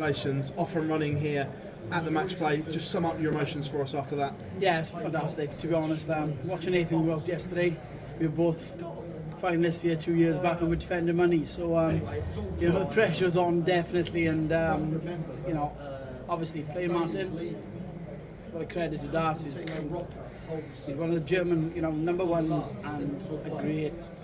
Congratulations, off and running here at the match play. Just sum up your emotions for us after that. Yeah, it's fantastic, to be honest. Watching Nathan go out yesterday, we were both finalists here 2 years back and we're defending money. So, the pressure's on definitely. And, obviously playing Martin, what a credit to that. He's one of the German, number ones and a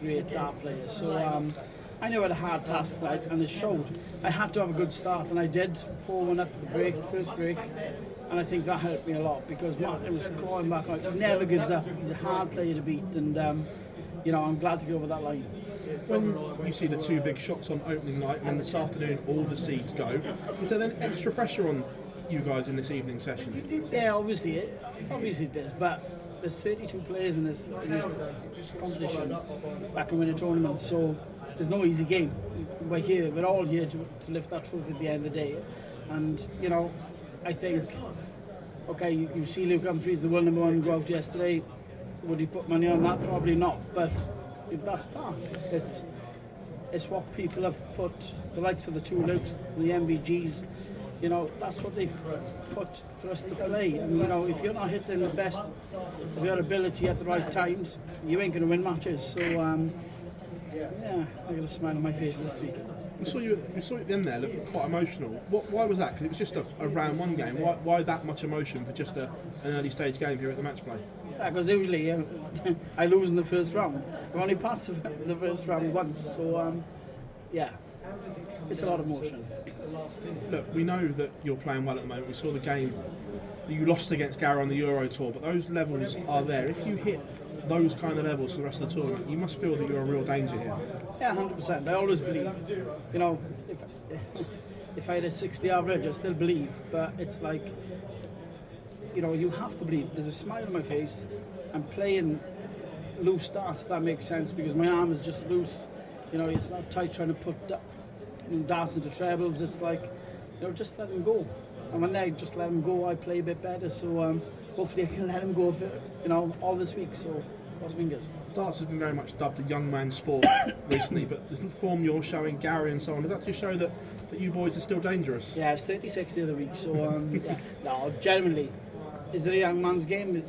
great dart player. So, I knew I had a hard task tonight, and it showed. I had to have a good start, and I did. 4-1 up at the first break, and I think that helped me a lot because Martin was clawing back. He never gives up. He's a hard player to beat, and I'm glad to get over that line. When you see the two big shocks on opening night, and then this afternoon all the seeds go, is there then extra pressure on you guys in this evening session? Yeah, obviously it is, but there's 32 players in this competition that can win a tournament, so there's no easy game. We're all here to lift that trophy at the end of the day. And, I think, okay, you see Luke Humphries, the world number one, go out yesterday. Would he put money on that? Probably not. But that's that. It's what people have put, the likes of the two Lukes, the MVGs, that's what they've put for us to play. And, if you're not hitting the best of your ability at the right times, you ain't going to win matches. So, yeah, I got a smile on my face this week. We saw you at the end there, look quite emotional. Why was that? Because it was just a round one game. Why that much emotion for just an early stage game here at the match play? Yeah, because usually I lose in the first round. I've only passed the first round once, so it's a lot of emotion. Look, we know that you're playing well at the moment. We saw the game that you lost against Gara on the Euro Tour, but those levels are there. If you hit those kind of levels for the rest of the tournament, you must feel that you're a real danger here. Yeah, 100%. I always believe. If I had a 60 average, I still believe. But it's like, you have to believe. There's a smile on my face. I'm playing loose darts, if that makes sense, because my arm is just loose. It's not tight trying to put darts into trebles. It's like, just let them go. And when they just let them go, I play a bit better. So hopefully I can let them go for, all this week. So cross fingers. Darts has been very much dubbed a young man's sport recently, but the form you're showing, Gary and so on, does that just show that you boys are still dangerous? Yeah, it's 36 the other week. So yeah. No, genuinely, is it a young man's game?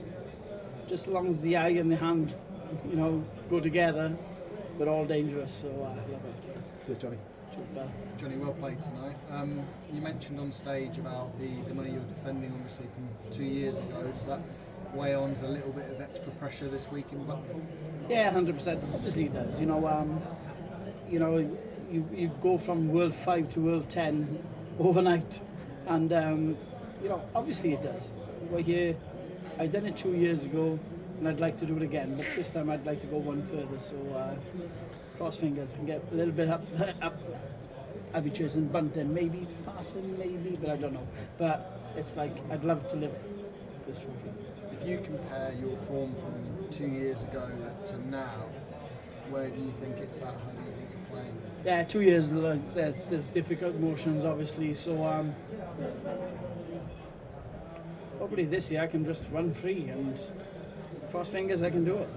Just as long as the eye and the hand, go together, we're all dangerous. So I love it. Cheers, Johnny. Johnny, well played tonight. You mentioned on stage about the money you're defending, obviously from 2 years ago. Does that weigh on a little bit of extra pressure this week in Blackpool? Yeah, 100%. Obviously it does. You go from World 5 to World 10 overnight, and obviously it does. We're here. I did it 2 years ago, and I'd like to do it again. But this time I'd like to go one further. So cross fingers and get a little bit up. I'd be chasing bunting, maybe passing, maybe, but I don't know. But it's like I'd love to live this trophy. If you compare your form from 2 years ago to now, where do you think it's at? How do you think you're playing? Yeah, 2 years, there's difficult motions, obviously. So hopefully this year I can just run free and cross fingers I can do it.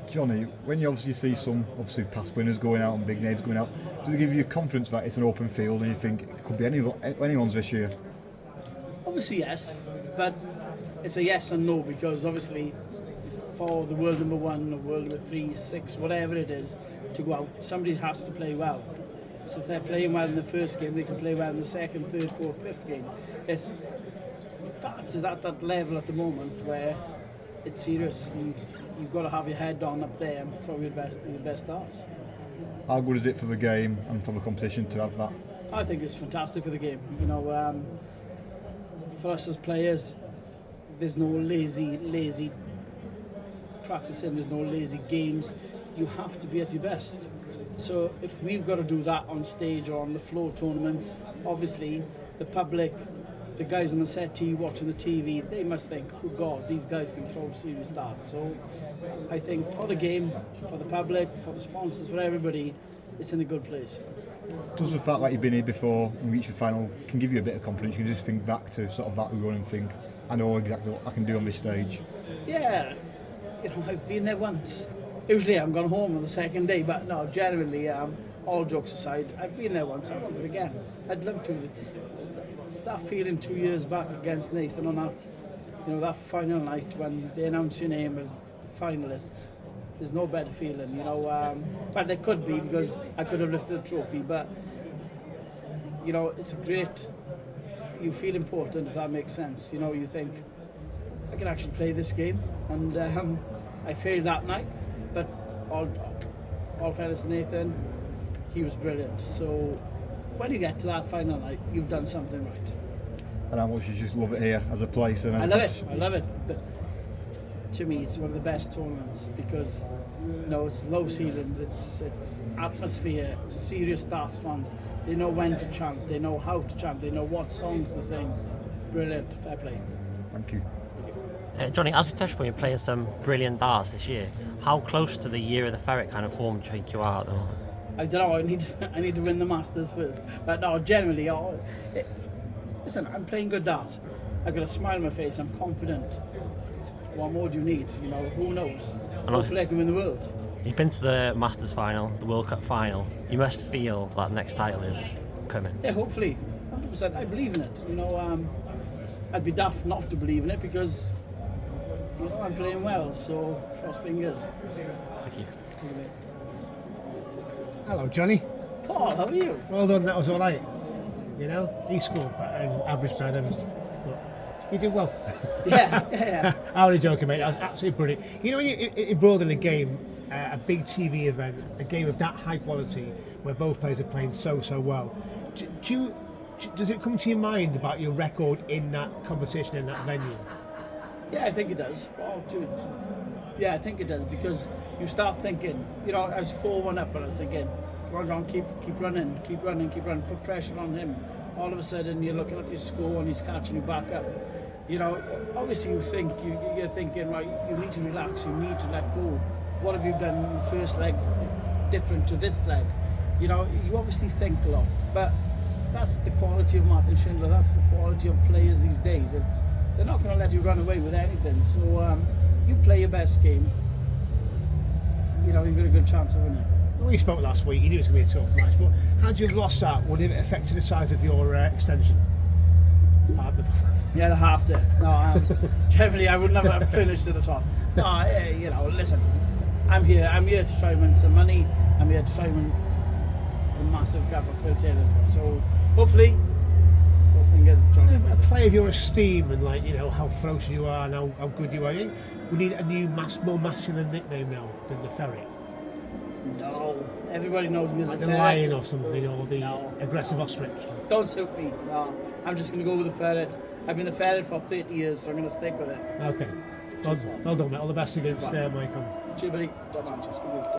Johnny, when you obviously see some past winners going out and big names going out, does it give you confidence that it's an open field and you think it could be anyone's this year? Obviously yes, but it's a yes and no, because obviously for the world number one or world number 3, 6, whatever it is, to go out, somebody has to play well. So if they're playing well in the first game, they can play well in the second, third, fourth, fifth game. That's at that level at the moment where it's serious, and you've got to have your head on up there and throw your best darts. How good is it for the game and for the competition to have that? I think it's fantastic for the game. For us as players, there's no lazy practicing, there's no lazy games. You have to be at your best. So if we've got to do that on stage or on the floor tournaments, obviously the public, the guys on the settee watching the TV, they must think, oh God, these guys can throw serious darts. So I think for the game, for the public, for the sponsors, for everybody, it's in a good place. Does the fact that you've been here before and reached the final can give you a bit of confidence? You can just think back to sort of that run and think, I know exactly what I can do on this stage. Yeah, I've been there once. Usually I'm gone home on the second day, but no, generally all jokes aside, I've been there once, I'll do it again. I'd love to. That feeling 2 years back against Nathan on that, that final night when they announced your name as the finalists, there's no better feeling, But there could be, because I could have lifted the trophy, but it's a great. You feel important, if that makes sense. You think I can actually play this game, and I failed that night, but all fairness to Nathan, he was brilliant. So when you get to that final night, you've done something right. And how much you just love it here as a place? And I love it. But to me, it's one of the best tournaments because it's low ceilings, it's atmosphere, serious darts fans. They know when to chant, they know how to chant, they know what songs to sing. Brilliant, fair play. Thank you. Jonny, as we touched upon, you're playing some brilliant darts this year. How close to the year of the ferret kind of form do you think you are at the moment? I don't know. I need to win the Masters first. But no, generally, listen. I'm playing good darts. I've got a smile on my face. I'm confident. What more do you need? Who knows? Hopefully, I can win the Worlds. You've been to the Masters final, the World Cup final. You must feel that next title is coming. Yeah, hopefully, 100%. I believe in it. I'd be daft not to believe in it because I'm playing well. So cross fingers. Thank you. Hello, Jonny. Paul, how are you? Well done, that was all right. He scored an average better, but you did well. Yeah. I'm only joking, mate. That was absolutely brilliant. When you broaden a game, a big TV event, a game of that high quality, where both players are playing so well, does it come to your mind about your record in that competition, in that venue? Yeah, I think it does. Yeah, I think it does because you start thinking. I was 4-1 up, and I was thinking, come on, John, keep running, put pressure on him. All of a sudden, you're looking at your score, and he's catching you back up. Obviously, you're thinking, right, you need to relax, you need to let go. What have you done in the first leg's different to this leg? You obviously think a lot, but that's the quality of Martin Schindler. That's the quality of players these days. They're not going to let you run away with anything. So you play your best game. You've got a good chance of winning. We spoke last week. You knew it was going to be a tough match, but had you lost that, would it have affected the size of your extension? Yeah, I have to. No, generally I would never have finished at the top. No, listen. I'm here to try and win some money. I'm here to try and win the massive cup of Phil Taylor's Cup. So hopefully. A play of your esteem and how ferocious you are and how good you are. We need a new more masculine nickname now than the ferret. No, everybody knows me as like the ferret. Lion or something, or the No. aggressive ostrich. Don't suit me. No, I'm just going to go with the ferret. I've been the ferret for 30 years, so I'm going to stick with it. Okay. Well done, mate. All the best against Michael. Cheers, buddy.